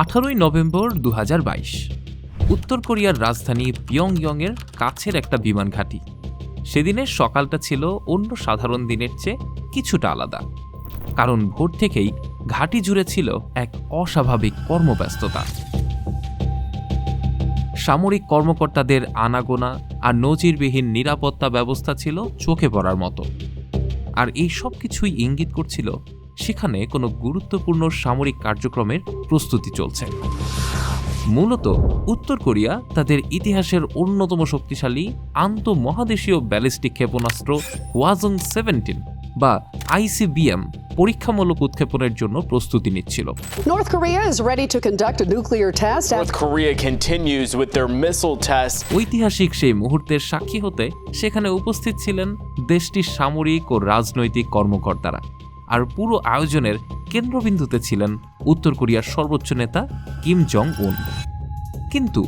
18 November 2022 উত্তর কোরিয়ার রাজধানী পিয়ংইয়ংয়ের কাছের একটা বিমান ঘাঁটি। সেদিনের সকালটা ছিল অন্য সাধারণ দিনের চেয়ে কিছুটা আলাদা, কারণ ভোর থেকেই ঘাঁটি জুড়ে ছিল এক অস্বাভাবিক কর্মব্যস্ততা। সামরিক কর্মকর্তাদের আনাগোনা আর নজিরবিহীন নিরাপত্তা ব্যবস্থা ছিল চোখে পড়ার মতো। আর এই সব কিছুই ইঙ্গিত করছিল সেখানে কোনো গুরুত্বপূর্ণ সামরিক কার্যক্রমের প্রস্তুতি চলছে। মূলত উত্তর কোরিয়া তাদের ইতিহাসের অন্যতম শক্তিশালী আন্তঃমহাদেশীয় ব্যালিস্টিক ক্ষেপণাস্ত্র হওয়াজং-17 বা ICBM পরীক্ষামূলক উৎক্ষেপণের জন্য প্রস্তুতি নিচ্ছিল। North Korea is ready to conduct a nuclear test. North Korea continues with their missile tests. ঐতিহাসিক সেই মুহূর্তের সাক্ষী হতে সেখানে উপস্থিত ছিলেন দেশটির সামরিক ও রাজনৈতিক কর্মকর্তারা। আর পুরো আয়োজনের কেন্দ্রবিন্দুতে ছিলেন উত্তর কোরিয়ার সর্বোচ্চ নেতা কিম জং উন। কিন্তু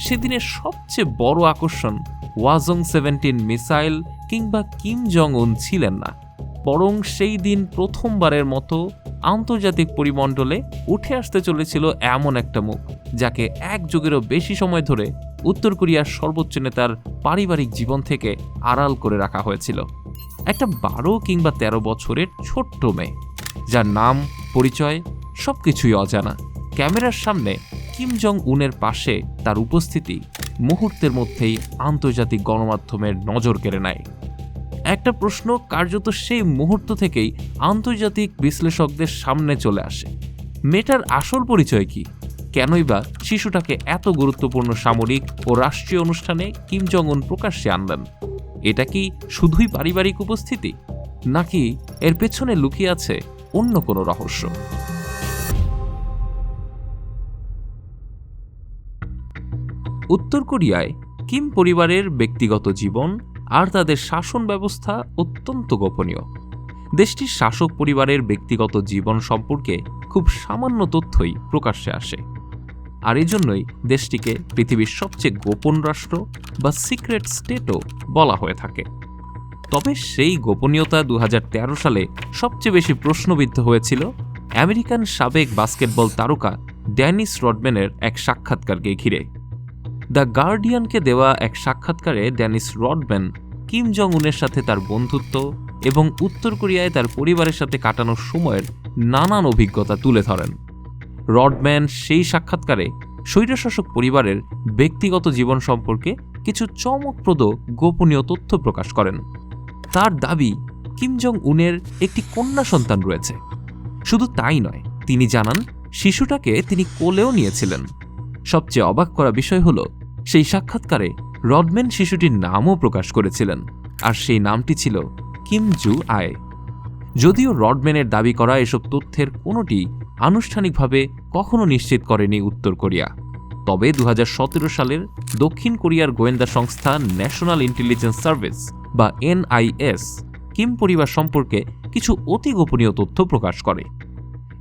সেদিনের সবচেয়ে বড় আকর্ষণ হওয়াজং-17 মিসাইল কিংবা কিম জং উন ছিলেন না, বরং সেই দিন প্রথমবারের মতো আন্তর্জাতিক পরিমণ্ডলে উঠে আসতে চলেছিল এমন একটা মুখ, যাকে এক যুগেরও বেশি সময় ধরে উত্তর কোরিয়ার সর্বোচ্চ নেতার পারিবারিক জীবন থেকে আড়াল করে রাখা হয়েছিল। একটা 12 কিংবা 13 বছরের ছোট্ট মেয়ে, যার নাম পরিচয় সবকিছুই অজানা। ক্যামেরার সামনে কিম জং উনের পাশে তার উপস্থিতি মুহূর্তের মধ্যেই আন্তর্জাতিক গণমাধ্যমের নজর কেড়ে নেয়। একটা প্রশ্ন কার্যত সেই মুহূর্ত থেকেই আন্তর্জাতিক বিশ্লেষকদের সামনে চলে আসে, মেয়েটার আসল পরিচয় কি? কেনই বা শিশুটাকে এত গুরুত্বপূর্ণ সামরিক ও রাষ্ট্রীয় অনুষ্ঠানে কিম জং উন প্রকাশ্যে আনলেন? এটা কি শুধুই পারিবারিক উপস্থিতি, নাকি এর পেছনে লুকিয়ে আছে অন্য কোনো রহস্য? উত্তর কোরিয়ায় কিম পরিবারের ব্যক্তিগত জীবন আর তাদের শাসন ব্যবস্থা অত্যন্ত গোপনীয়। দেশটির শাসক পরিবারের ব্যক্তিগত জীবন সম্পর্কে খুব সামান্য তথ্যই প্রকাশ্যে আসে, আর এজন্যই দেশটিকে পৃথিবীর সবচেয়ে গোপন রাষ্ট্র বা সিক্রেট স্টেটও বলা হয়ে থাকে। তবে সেই গোপনীয়তা 2013 সালে সবচেয়ে বেশি প্রশ্নবিদ্ধ হয়েছিল আমেরিকান সাবেক বাস্কেটবল তারকা ড্যানিস রডম্যানের এক সাক্ষাৎকারকে ঘিরে। দ্য গার্ডিয়ানকে দেওয়া এক সাক্ষাৎকারে ড্যানিস রডম্যান কিম জং উনের সাথে তার বন্ধুত্ব এবং উত্তর কোরিয়ায় তার পরিবারের সাথে কাটানোর সময়ের নানান অভিজ্ঞতা তুলে ধরেন। রডম্যান সেই সাক্ষাৎকারে স্বৈরশাসক পরিবারের ব্যক্তিগত জীবন সম্পর্কে কিছু চমকপ্রদ গোপনীয় তথ্য প্রকাশ করেন। তার দাবি, কিম জং উনের একটি কন্যা সন্তান রয়েছে। শুধু তাই নয়, তিনি জানান শিশুটাকে তিনি কোলেও নিয়েছিলেন। সবচেয়ে অবাক করা বিষয় হলো, সেই সাক্ষাৎকারে রডম্যান শিশুটির নামও প্রকাশ করেছিলেন, আর সেই নামটি ছিল কিম জু আয়। যদিও রডম্যানের দাবি করা এসব তথ্যের কোনোটি আনুষ্ঠানিকভাবে কখনো নিশ্চিত করেনি উত্তর কোরিয়া, তবে 2017 সালের দক্ষিণ কোরিয়ার গোয়েন্দা সংস্থা ন্যাশনাল ইন্টেলিজেন্স সার্ভিস বা NIS কিম পরিবার সম্পর্কে কিছু অতি গোপনীয় তথ্য প্রকাশ করে।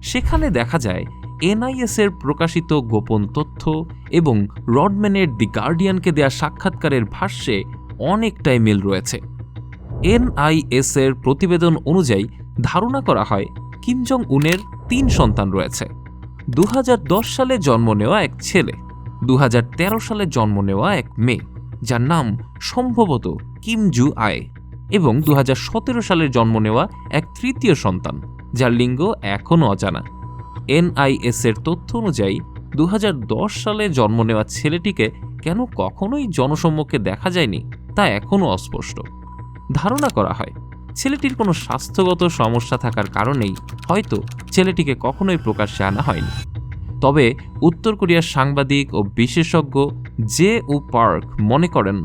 সেখানে দেখা যায় NIS এর প্রকাশিত গোপন তথ্য এবং রডম্যানের দি গার্ডিয়ানকে দেয়া সাক্ষাৎকারের ভাষ্যে অনেকটাই মিল রয়েছে। NIS এর প্রতিবেদন অনুযায়ী ধারণা করা হয় কিম জং উনের 3 সন্তান রয়েছে। 2010 সালে জন্ম নেওয়া এক ছেলে, 2013 সালে জন্ম নেওয়া এক মেয়ে যার নাম সম্ভবত কিম জু আয়, এবং 2017 সালে জন্ম নেওয়া এক তৃতীয় সন্তান যার লিঙ্গ এখনও অজানা। NIS এর তথ্য অনুযায়ী 2010 সালে জন্ম নেওয়া ছেলেটিকে কেন কখনোই জনসম্মুখে দেখা যায়নি তা এখনও অস্পষ্ট। ধারণা করা হয় ছেলেটির কোনো স্বাস্থ্যগত সমস্যা থাকার কারণেই হয়তো ছেলেটিকে কখনোই প্রকাশ্যে আনা হয়নি। তবে উত্তর কোরিয়ার সাংবাদিক ও বিশেষজ্ঞ জে ও পার্ক মনে করেন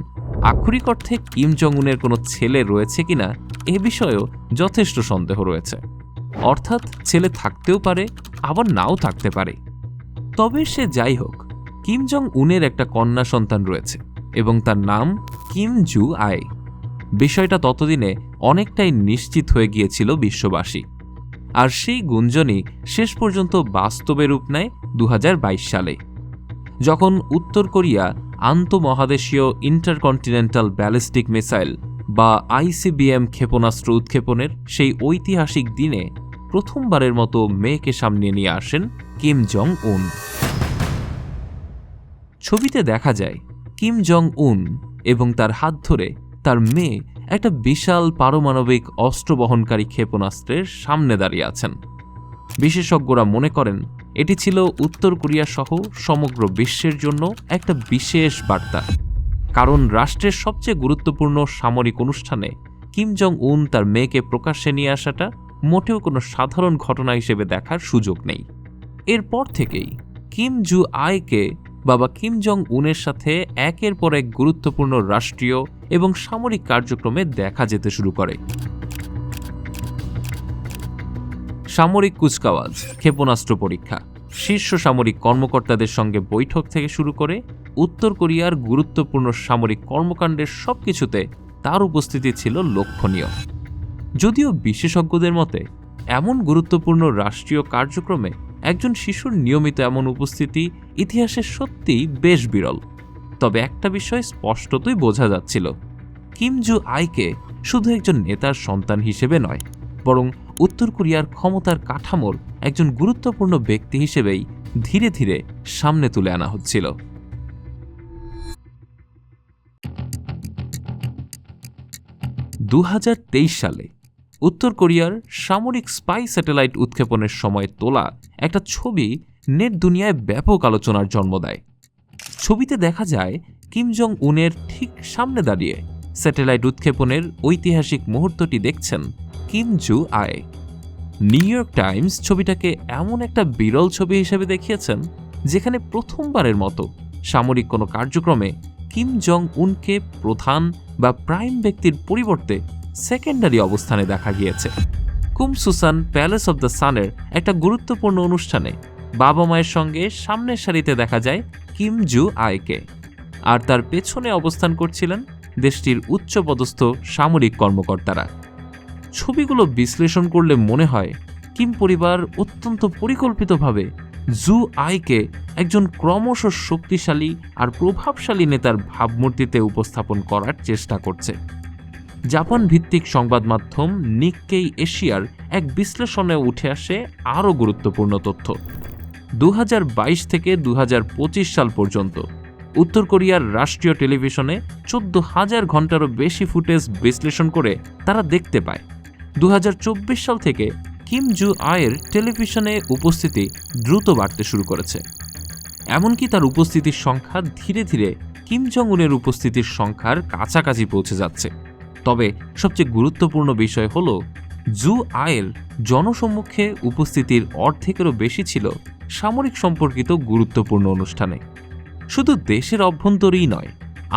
আক্ষরিক অর্থে কিম জং উনের কোনো ছেলে রয়েছে কিনা এ বিষয়েও যথেষ্ট সন্দেহ রয়েছে। অর্থাৎ ছেলে থাকতেও পারে, আবার নাও থাকতে পারে। তবে সে যাই হোক, কিম জং উনের একটা কন্যা সন্তান রয়েছে এবং তার নাম কিম জু আয়। বিষয়টা ততদিনে অনেকটাই নিশ্চিত হয়ে গিয়েছিল বিশ্ববাসী, আর সেই গুঞ্জনই শেষ পর্যন্ত বাস্তবে রূপ নেয় 2022 সালে, যখন উত্তর কোরিয়া আন্তঃমহাদেশীয় ইন্টারকন্টিনেন্টাল ব্যালিস্টিক মিসাইল বা ICBM ক্ষেপণাস্ত্র উৎক্ষেপণের সেই ঐতিহাসিক দিনে প্রথমবারের মতো মেয়েকে সামনে নিয়ে আসেন কিম জং উন। ছবিতে দেখা যায় কিম জং উন এবং তার হাত ধরে তার মেয়ে একটা বিশাল পারমাণবিক অস্ত্র বহনকারী ক্ষেপণাস্ত্রের সামনে দাঁড়িয়ে আছেন। বিশেষজ্ঞরা মনে করেন এটি ছিল উত্তর কোরিয়া সহ সমগ্র বিশ্বের জন্য একটা বিশেষ বার্তা, কারণ রাষ্ট্রের সবচেয়ে গুরুত্বপূর্ণ সামরিক অনুষ্ঠানে কিম জং উন তার মেয়েকে প্রকাশ্যে নিয়ে আসাটা মোটেও কোনো সাধারণ ঘটনা হিসেবে দেখার সুযোগ নেই। এরপর থেকেই কিম জু আইকে বাবা কিম জং উনের সাথে একের পর এক গুরুত্বপূর্ণ রাষ্ট্রীয় এবং সামরিক কার্যক্রমে দেখা যেতে শুরু করে। সামরিক কুচকাওয়াজ, ক্ষেপণাস্ত্র পরীক্ষা, শীর্ষ সামরিক কর্মকর্তাদের সঙ্গে বৈঠক থেকে শুরু করে উত্তর কোরিয়ার গুরুত্বপূর্ণ সামরিক কর্মকাণ্ডের সবকিছুতে তার উপস্থিতি ছিল লক্ষণীয়। যদিও বিশেষজ্ঞদের মতে এমন গুরুত্বপূর্ণ রাষ্ট্রীয় কার্যক্রমে একজন শিশুর নিয়মিত এমন উপস্থিতি ইতিহাসে সত্যিই বেশ বিরল, তবে একটা বিষয় স্পষ্টতই বোঝা যাচ্ছিল, কিম জু আইকে শুধু একজন নেতার সন্তান হিসেবে নয়, বরং উত্তর কোরিয়ার ক্ষমতার কাঠামোর একজন গুরুত্বপূর্ণ ব্যক্তি হিসেবেই ধীরে ধীরে সামনে তুলে আনা হচ্ছিল। 2023 সালে উত্তর কোরিয়ার সামরিক স্পাই স্যাটেলাইট উৎক্ষেপণের সময় তোলা একটা ছবি নেট দুনিয়ায় ব্যাপক আলোচনার জন্ম দেয়। ছবিতে দেখা যায় কিম জং উনের ঠিক সামনে দাঁড়িয়ে স্যাটেলাইট উৎক্ষেপণের ঐতিহাসিক মুহূর্তটি দেখছেন Kim Ju Ae. New York Times ছবিটাকে এমন একটা বিরল ছবি হিসেবে দেখিয়েছেন যেখানে প্রথমবারের মতো সামরিক কোনো কার্যক্রমে কিম জং উনকে প্রধান বা প্রাইম ব্যক্তির পরিবর্তে সেকেন্ডারি অবস্থানে দেখা গিয়েছে। কুমসুসান প্যালেস অব দ্য সানের একটা গুরুত্বপূর্ণ অনুষ্ঠানে বাবা মায়ের সঙ্গে সামনের সারিতে দেখা যায় কিম জু আইকে, আর তার পেছনে অবস্থান করছিলেন দেশটির উচ্চপদস্থ সামরিক কর্মকর্তারা। ছবিগুলো বিশ্লেষণ করলে মনে হয় কিম পরিবার অত্যন্ত পরিকল্পিতভাবে জু আইকে একজন ক্রমশ শক্তিশালী আর প্রভাবশালী নেতার ভাবমূর্তিতে উপস্থাপন করার চেষ্টা করছে। জাপান ভিত্তিক সংবাদ মাধ্যম নিক্কেই এশিয়ার এক বিশ্লেষণে উঠে আসে আরও গুরুত্বপূর্ণ তথ্য। 2022 থেকে 2025 সাল পর্যন্ত উত্তর কোরিয়ার রাষ্ট্রীয় টেলিভিশনে 14,000 ঘন্টারও বেশি ফুটেজ বিশ্লেষণ করে তারা দেখতে পায় 2024 সাল থেকে কিম জু আয়ের টেলিভিশনে উপস্থিতি দ্রুত বাড়তে শুরু করেছে। এমনকি তার উপস্থিতির সংখ্যা ধীরে ধীরে কিম জং উনের উপস্থিতির সংখ্যার কাছাকাছি পৌঁছে যাচ্ছে। তবে সবচেয়ে গুরুত্বপূর্ণ বিষয় হল জু আয়ের জনসম্মুখে উপস্থিতির অর্ধেকেরও বেশি ছিল সামরিক সম্পর্কিত গুরুত্বপূর্ণ অনুষ্ঠানে। শুধু দেশের অভ্যন্তরেই নয়,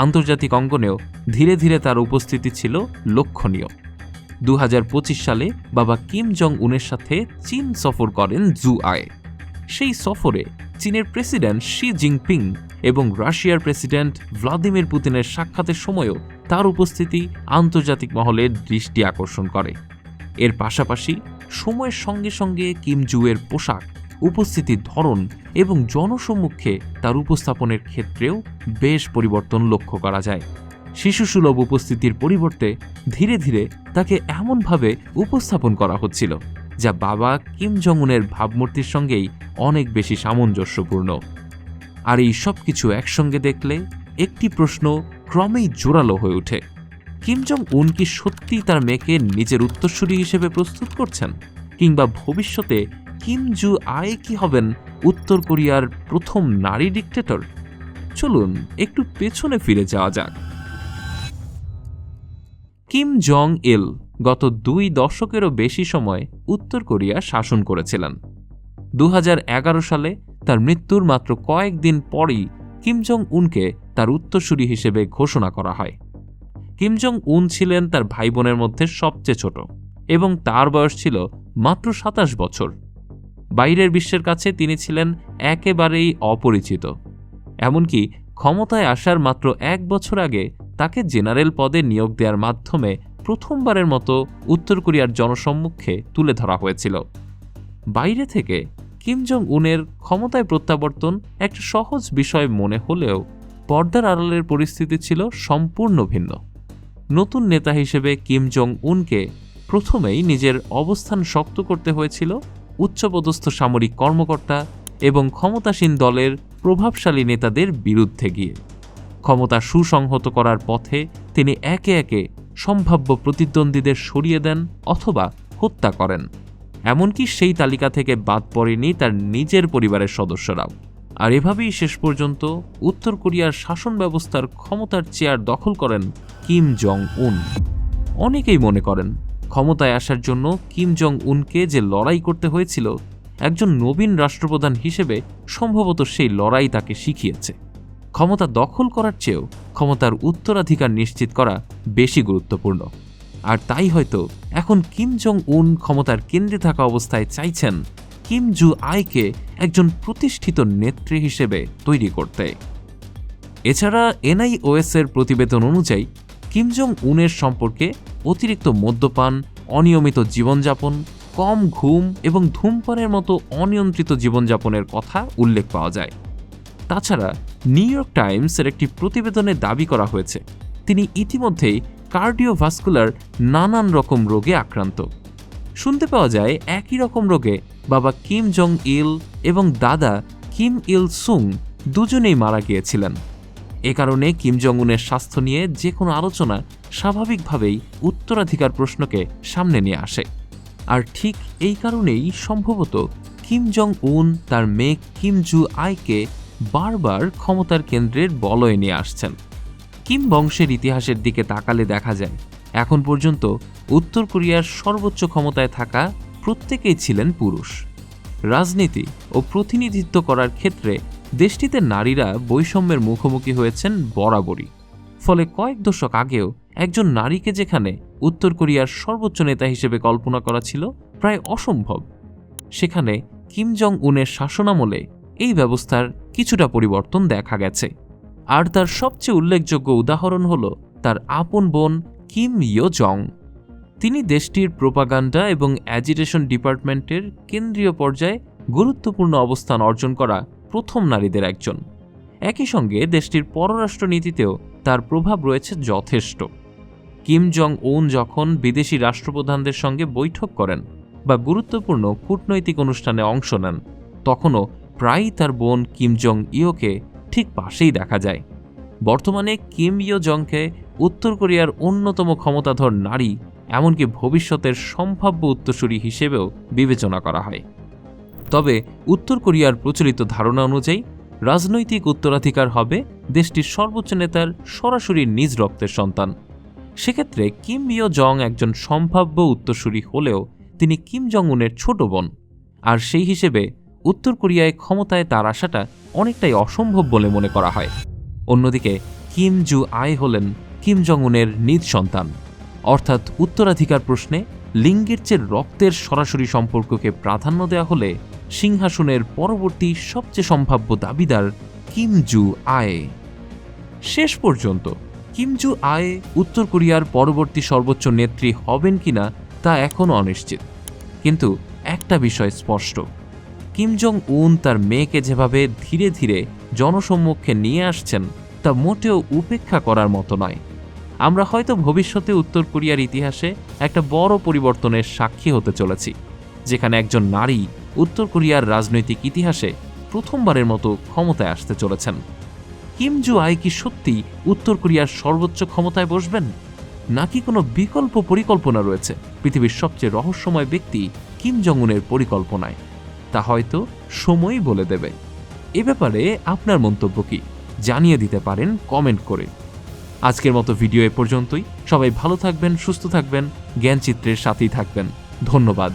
আন্তর্জাতিক অঙ্গনেও ধীরে ধীরে তার উপস্থিতি ছিল লক্ষণীয়। 2025 সালে বাবা কিম জং উনের সাথে চীন সফর করেন জু আয়। সেই সফরে চীনের প্রেসিডেন্ট শি জিনপিং এবং রাশিয়ার প্রেসিডেন্ট ভ্লাদিমির পুতিনের সাক্ষাতের সময়ও তার উপস্থিতি আন্তর্জাতিক মহলে দৃষ্টি আকর্ষণ করে। এর পাশাপাশি সময়ের সঙ্গে সঙ্গে কিম জুয়ের পোশাক, উপস্থিতির ধরন এবং জনসম্মুখে তার উপস্থাপনের ক্ষেত্রেও বেশ পরিবর্তন লক্ষ্য করা যায়। শিশুসুলভ উপস্থিতির পরিবর্তে ধীরে ধীরে তাকে এমনভাবে উপস্থাপন করা হচ্ছিল যা বাবা কিম জং উনের ভাবমূর্তির সঙ্গেই অনেক বেশি সামঞ্জস্যপূর্ণ। আর এই সব কিছু একসঙ্গে দেখলে একটি প্রশ্ন ক্রমেই জোরালো হয়ে ওঠে, কিম জং উন কি সত্যিই তার মেয়েকে নিজের উত্তরসূরি হিসেবে প্রস্তুত করছেন, কিংবা ভবিষ্যতে কিম জু আই কি হবেন উত্তর কোরিয়ার প্রথম নারী ডিক্টেটর? চলুন একটু পেছনে ফিরে যাওয়া যাক। কিম জং ইল গত 2 দশকেরও বেশি সময় উত্তর কোরিয়া শাসন করেছিলেন। 2011 সালে তার মৃত্যুর মাত্র কয়েকদিন পরই কিম জং উনকে তার উত্তরসূরি হিসেবে ঘোষণা করা হয়। কিম জং উন ছিলেন তার ভাই বোনের মধ্যে সবচেয়ে ছোট এবং তার বয়স ছিল মাত্র 27 বছর। বাইরের বিশ্বের কাছে তিনি ছিলেন একেবারেই অপরিচিত। এমনকি ক্ষমতায় আসার মাত্র 1 বছর আগে তাকে জেনারেল পদে নিয়োগ দেওয়ার মাধ্যমে প্রথমবারের মতো উত্তর কোরিয়ার জনসম্মুখে তুলে ধরা হয়েছিল। বাইরে থেকে কিম জং উনের ক্ষমতায় প্রত্যাবর্তন একটা সহজ বিষয় মনে হলেও পর্দার আড়ালের পরিস্থিতি ছিল সম্পূর্ণ ভিন্ন। নতুন নেতা হিসেবে কিম জং উনকে প্রথমেই নিজের অবস্থান শক্ত করতে হয়েছিল উচ্চপদস্থ সামরিক কর্মকর্তা এবং ক্ষমতাসীন দলের প্রভাবশালী নেতাদের বিরুদ্ধে গিয়ে। ক্ষমতা সুসংহত করার পথে তিনি একে একে সম্ভাব্য প্রতিদ্বন্দ্বীদের সরিয়ে দেন অথবা হত্যা করেন। এমনকি সেই তালিকা থেকে বাদ পড়েনি তার নিজের পরিবারের সদস্যরাও। আর এভাবেই শেষ পর্যন্ত উত্তর কোরিয়ার শাসন ব্যবস্থার ক্ষমতার চেয়ার দখল করেন কিম জং উন। অনেকেই মনে করেন ক্ষমতায় আসার জন্য কিম জং উনকে যে লড়াই করতে হয়েছিল, একজন নবীন রাষ্ট্রপ্রধান হিসেবে সম্ভবত সেই লড়াই তাকে শিখিয়েছে। ক্ষমতা দখল করার চেয়েও ক্ষমতার উত্তরাধিকার নিশ্চিত করা বেশি গুরুত্বপূর্ণ। আর তাই হয়তো এখন কিম জং উন ক্ষমতার কেন্দ্রে থাকা অবস্থায় চাইছেন কিম জু আইকে একজন প্রতিষ্ঠিত নেত্রী হিসেবে তৈরি করতে। এছাড়া NIOS এর প্রতিবেদন অনুযায়ী কিম জং উনের সম্পর্কে অতিরিক্ত মদ্যপান, অনিয়মিত জীবনযাপন, কম ঘুম এবং ধূমপানের মতো অনিয়ন্ত্রিত জীবনযাপনের কথা উল্লেখ পাওয়া যায়। তাছাড়া নিউ ইয়র্ক টাইমসের একটি প্রতিবেদনে দাবি করা হয়েছে তিনি ইতিমধ্যেই কার্ডিওভাস্কুলার নানান রকম রোগে আক্রান্ত। শুনতে পাওয়া যায় একই রকম রোগে বাবা কিম জং ইল এবং দাদা কিম ইল সুং দুজনেই মারা গিয়েছিলেন। এ কারণে কিম জং উনের স্বাস্থ্য নিয়ে যে কোনো আলোচনা স্বাভাবিকভাবেই উত্তরাধিকার প্রশ্নকে সামনে নিয়ে আসে। আর ঠিক এই কারণেই সম্ভবত কিম জং উন তার মেয়ে কিম জু আইকে বারবার ক্ষমতার কেন্দ্রের বলয়ে নিয়ে আসছেন। কিম বংশের ইতিহাসের দিকে তাকালে দেখা যায় এখন পর্যন্ত উত্তর কোরিয়ার সর্বোচ্চ ক্ষমতায় থাকা প্রত্যেকেই ছিলেন পুরুষ। রাজনীতি ও প্রতিনিধিত্ব করার ক্ষেত্রে দেশটিতে নারীরা বৈষম্যের মুখোমুখি হয়েছেন বরাবরই। ফলে কয়েক দশক আগেও একজন নারীকে যেখানে উত্তর কোরিয়ার সর্বোচ্চ নেতা হিসেবে কল্পনা করা ছিল প্রায় অসম্ভব, সেখানে কিম জং উনের শাসনামলে এই ব্যবস্থার কিছুটা পরিবর্তন দেখা গেছে। আর তার সবচেয়ে উল্লেখযোগ্য উদাহরণ হল তার আপন বোন কিম ইয়ো জং। তিনি দেশটির প্রোপাগান্ডা এবং অ্যাজিটেশন ডিপার্টমেন্টের কেন্দ্রীয় পর্যায়ে গুরুত্বপূর্ণ অবস্থান অর্জন করা প্রথম নারীদের একজন। একই সঙ্গে দেশটির পররাষ্ট্রনীতিতেও তার প্রভাব রয়েছে যথেষ্ট। কিম জং উন যখন বিদেশি রাষ্ট্রপ্রধানদের সঙ্গে বৈঠক করেন বা গুরুত্বপূর্ণ কূটনৈতিক অনুষ্ঠানে অংশ নেন, তখনও প্রায়ই তার বোন কিম জং ইয়োকে ঠিক পাশেই দেখা যায়। বর্তমানে কিম ইয়ো জংকে উত্তর কোরিয়ার অন্যতম ক্ষমতাধর নারী, এমনকি ভবিষ্যতের সম্ভাব্য উত্তরসূরি হিসেবেও বিবেচনা করা হয়। তবে উত্তর কোরিয়ার প্রচলিত ধারণা অনুযায়ী রাজনৈতিক উত্তরাধিকার হবে দেশটির সর্বোচ্চ নেতার সরাসরি নিজ রক্তের সন্তান। সেক্ষেত্রে কিম ইয়ো জং একজন সম্ভাব্য উত্তরসূরি হলেও তিনি কিম জং উনের ছোট বোন, আর সেই হিসেবে উত্তর কোরিয়ায় ক্ষমতায় তার আসাটা অনেকটাই অসম্ভব বলে মনে করা হয়। অন্যদিকে কিম জু আই হলেন কিম জং উনের নিজ সন্তান, অর্থাৎ উত্তরাধিকার প্রশ্নে লিঙ্গের চেয়ে রক্তের সরাসরি সম্পর্ককে প্রাধান্য দেওয়া হলে সিংহাসনের পরবর্তী সবচেয়ে সম্ভাব্য দাবিদার কিম জু আই। শেষ পর্যন্ত কিম জু আই উত্তর কোরিয়ার পরবর্তী সর্বোচ্চ নেত্রী হবেন কিনা তা এখনও অনিশ্চিত। কিন্তু একটা বিষয় স্পষ্ট, কিম জং উন তার মেয়েকে যেভাবে ধীরে ধীরে জনসম্মুখে নিয়ে আসছেন তা মোটেও উপেক্ষা করার মতো নয়। আমরা হয়তো ভবিষ্যতে উত্তর কোরিয়ার ইতিহাসে একটা বড় পরিবর্তনের সাক্ষী হতে চলেছি, যেখানে একজন নারী উত্তর কোরিয়ার রাজনৈতিক ইতিহাসে প্রথমবারের মতো ক্ষমতায় আসতে চলেছেন। কিম জু আই কি সত্যি উত্তর কোরিয়ার সর্বোচ্চ ক্ষমতায় বসবেন, নাকি কোনো বিকল্প পরিকল্পনা রয়েছে পৃথিবীর সবচেয়ে রহস্যময় ব্যক্তি কিম জং উনের পরিকল্পনায়? তা হয়তো সময়ই বলে দেবে। এ ব্যাপারে আপনার মন্তব্য কি জানিয়ে দিতে পারেন কমেন্ট করে। আজকের মতো ভিডিও এ পর্যন্তই। সবাই ভালো থাকবেন, সুস্থ থাকবেন, জ্ঞানচিত্রের সাথেই থাকবেন। ধন্যবাদ।